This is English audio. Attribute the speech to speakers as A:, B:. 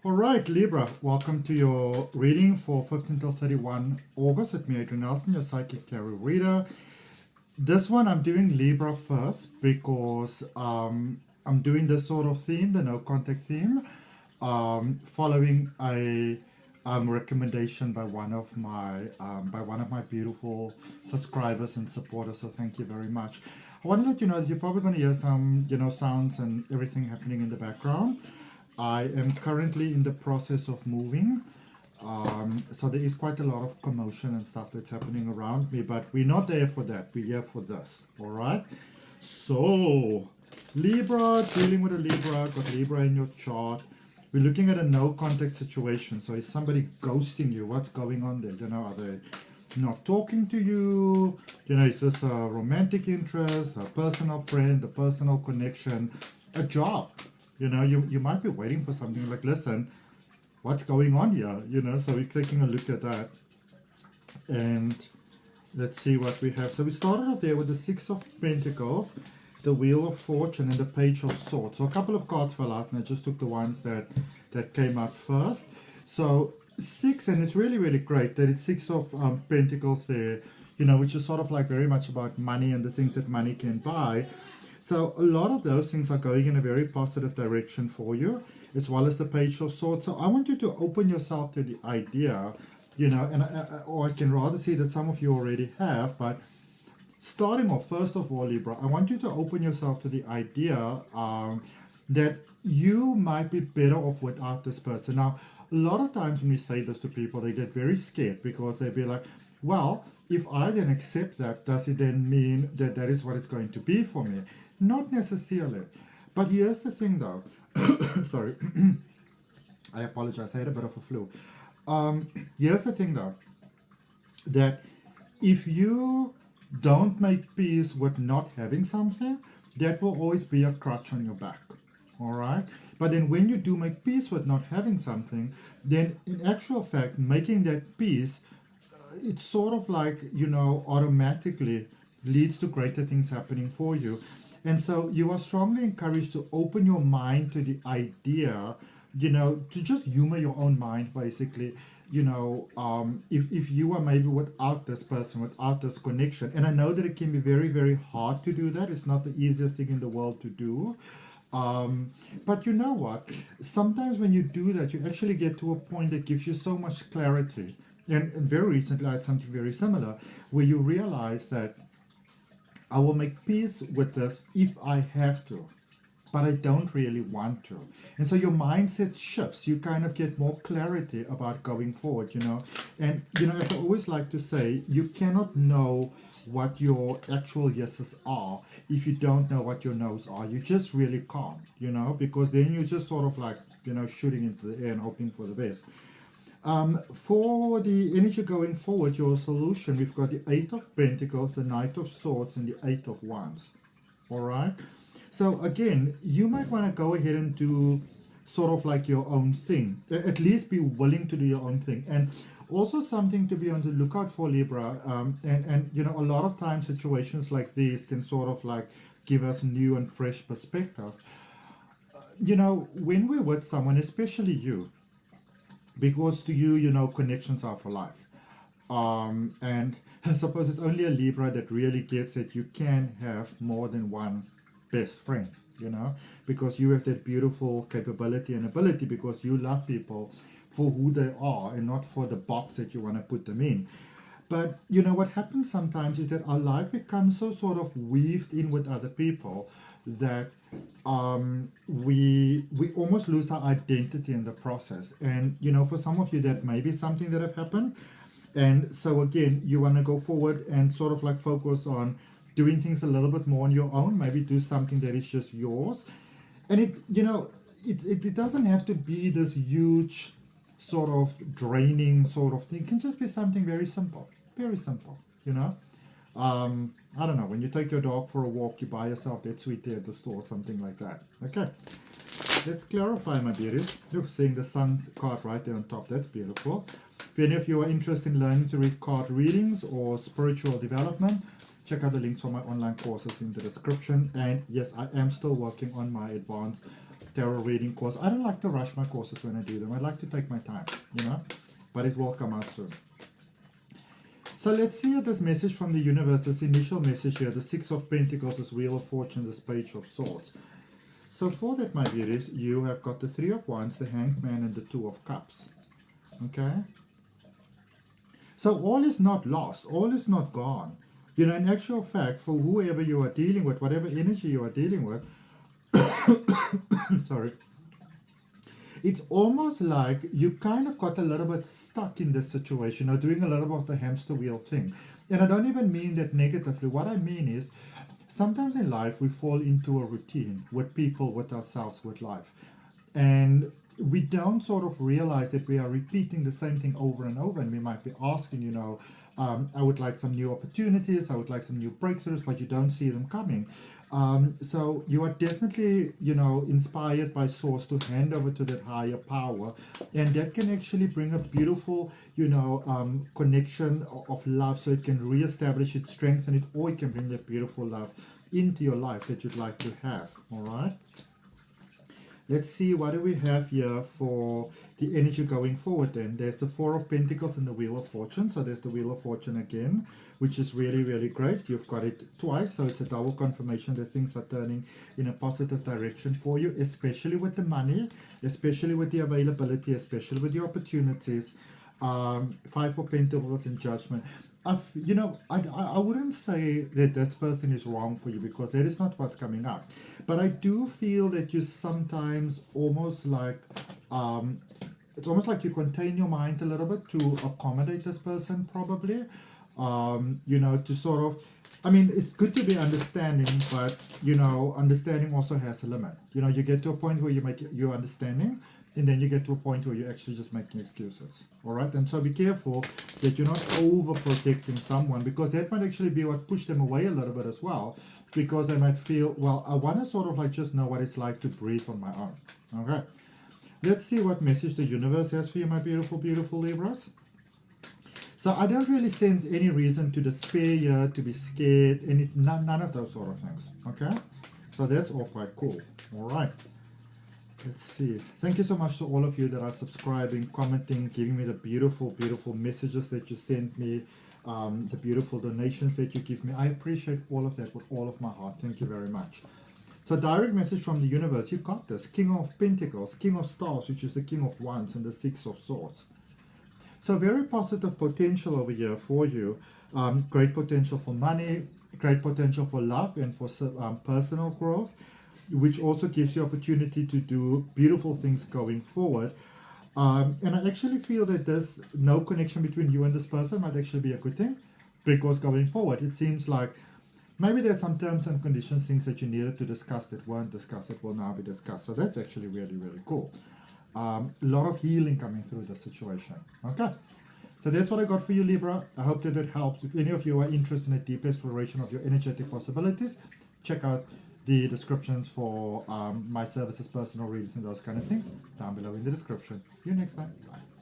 A: All right, Libra, welcome to your reading for 15 till 31 August with me, Adrian Nelson, your psychic tarot reader. This one I'm doing Libra first because I'm doing this sort of theme, the no contact theme, following a recommendation by one of my beautiful subscribers and supporters. So thank you very much. I want to let you know that you're probably going to hear some sounds and everything happening in the background. I am currently in the process of moving, so there is quite a lot of commotion and stuff that's happening around me, but we're not there for that. We're here for this, all right? So, Libra, dealing with a Libra, got Libra in your chart. We're looking at a no contact situation. So is somebody ghosting you? What's going on there? Are they not talking to you? Is this a romantic interest, a personal friend, a personal connection, a job? You might be waiting for something like, listen, what's going on here? So we're taking a look at that. And let's see what we have. So we started off there with the Six of Pentacles, the Wheel of Fortune, and the Page of Swords. So a couple of cards fell out, and I just took the ones that came out first. So six, and it's really, really great that it's Six of Pentacles there, which is sort of like very much about money and the things that money can buy. So a lot of those things are going in a very positive direction for you, as well as the Page of Swords. So I want you to open yourself to the idea, or I can rather say that some of you already have, but starting off, first of all, Libra, I want you to open yourself to the idea that you might be better off without this person. Now, a lot of times when we say this to people, they get very scared because they'll be like, well, if I then accept that, does it then mean that that is what it's going to be for me? Not necessarily. But here's the thing though. Sorry. I apologize. I had a bit of a flu. Here's the thing though. That if you don't make peace with not having something, that will always be a crutch on your back. All right? But then when you do make peace with not having something, then in actual fact, making that peace, it's sort of like, automatically leads to greater things happening for you. And so you are strongly encouraged to open your mind to the idea, to just humor your own mind, basically. If you are maybe without this person, without this connection, and I know that it can be very, very hard to do that. It's not the easiest thing in the world to do. But you know what? Sometimes when you do that, you actually get to a point that gives you so much clarity. And very recently I had something very similar, where you realize that I will make peace with this if I have to, but I don't really want to. And so your mindset shifts. You kind of get more clarity about going forward, And, as I always like to say, you cannot know what your actual yeses are if you don't know what your nos are. You just really can't, because then you're just sort of like, shooting into the air and hoping for the best. For the energy going forward, your solution, we've got the Eight of Pentacles, the Knight of Swords, and the Eight of Wands. All right? So again, you might want to go ahead and do sort of like your own thing. At least be willing to do your own thing. And also something to be on the lookout for, Libra. And a lot of times situations like these can sort of like give us new and fresh perspective. When we're with someone, especially you, because to you, connections are for life. And I suppose it's only a Libra that really gets that you can have more than one best friend, because you have that beautiful capability and ability, because you love people for who they are and not for the box that you want to put them in. But what happens sometimes is that our life becomes so sort of weaved in with other people that we almost lose our identity in the process. And for some of you, that may be something that have happened. And so again, you want to go forward and sort of like focus on doing things a little bit more on your own. Maybe do something that is just yours. And it doesn't have to be this huge sort of draining sort of thing. It can just be something very simple, I don't know, when you take your dog for a walk, you buy yourself that sweet tea at the store, something like that. Okay, let's clarify, my dearies. You're seeing the sun card right there on top. That's beautiful. If any of you are interested in learning to read card readings or spiritual development, check out the links for my online courses in the description. And yes, I am still working on my advanced tarot reading course. I don't like to rush my courses when I do them. I like to take my time, you know, but it will come out soon. So let's see this message from the universe, this initial message here, the Six of Pentacles, this Wheel of Fortune, this Page of Swords. So for that, my beauties, you have got the Three of Wands, the Hanged Man, and the Two of Cups. Okay? So all is not lost, all is not gone. You know, in actual fact, for whoever you are dealing with, whatever energy you are dealing with, sorry, it's almost like you kind of got a little bit stuck in this situation, or doing a little bit of the hamster wheel thing. And I don't even mean that negatively. What I mean is, sometimes in life we fall into a routine with people, with ourselves, with life. And we don't sort of realize that we are repeating the same thing over and over. And we might be asking, you know, I would like some new opportunities, I would like some new breakthroughs, but you don't see them coming. So you are definitely, you know, inspired by Source to hand over to that higher power, and that can actually bring a beautiful, you know, connection of love, so it can reestablish it, strengthen it, or it can bring that beautiful love into your life that you'd like to have. All right, let's see, what do we have here for the energy going forward then? There's the Four of Pentacles and the Wheel of Fortune. So there's the Wheel of Fortune again, which is really, really great. You've got it twice, so it's a double confirmation that things are turning in a positive direction for you, especially with the money, especially with the availability, especially with the opportunities. Five of Pentacles and Judgment. You know, I wouldn't say that this person is wrong for you, because that is not what's coming up. But I do feel that you sometimes almost like, it's almost like you contain your mind a little bit to accommodate this person, probably. You know, to sort of, I mean, it's good to be understanding, but, you know, understanding also has a limit. You know, you get to a point where you're understanding, and then you get to a point where you're actually just making excuses. All right, and so be careful that you're not overprotecting someone, because that might actually be what pushed them away a little bit as well, because they might feel, well, I want to sort of like just know what it's like to breathe on my own. Okay, let's see what message the universe has for you, my beautiful, beautiful Libras. So I don't really sense any reason to despair here, to be scared, none of those sort of things. Okay, so that's all quite cool. All right. Let's see. Thank you so much to all of you that are subscribing, commenting, giving me the beautiful, beautiful messages that you send me, the beautiful donations that you give me. I appreciate all of that with all of my heart. Thank you very much. So direct message from the universe. You got this. King of Pentacles, King of Stars, which is the King of Wands, and the Six of Swords. So very positive potential over here for you. Great potential for money, great potential for love, and for personal growth, which also gives you opportunity to do beautiful things going forward. And I actually feel that there's no connection between you and this person might actually be a good thing, because going forward, it seems like maybe there's some terms and conditions, things that you needed to discuss that weren't discussed, that will now be discussed. So that's actually really, really cool. A lot of healing coming through the situation. Okay, so that's what I got for you, Libra. I hope that it helps. If any of you are interested in a deep exploration of your energetic possibilities, check out the descriptions for my services, personal readings, and those kind of things down below in the description. See you next time. Bye.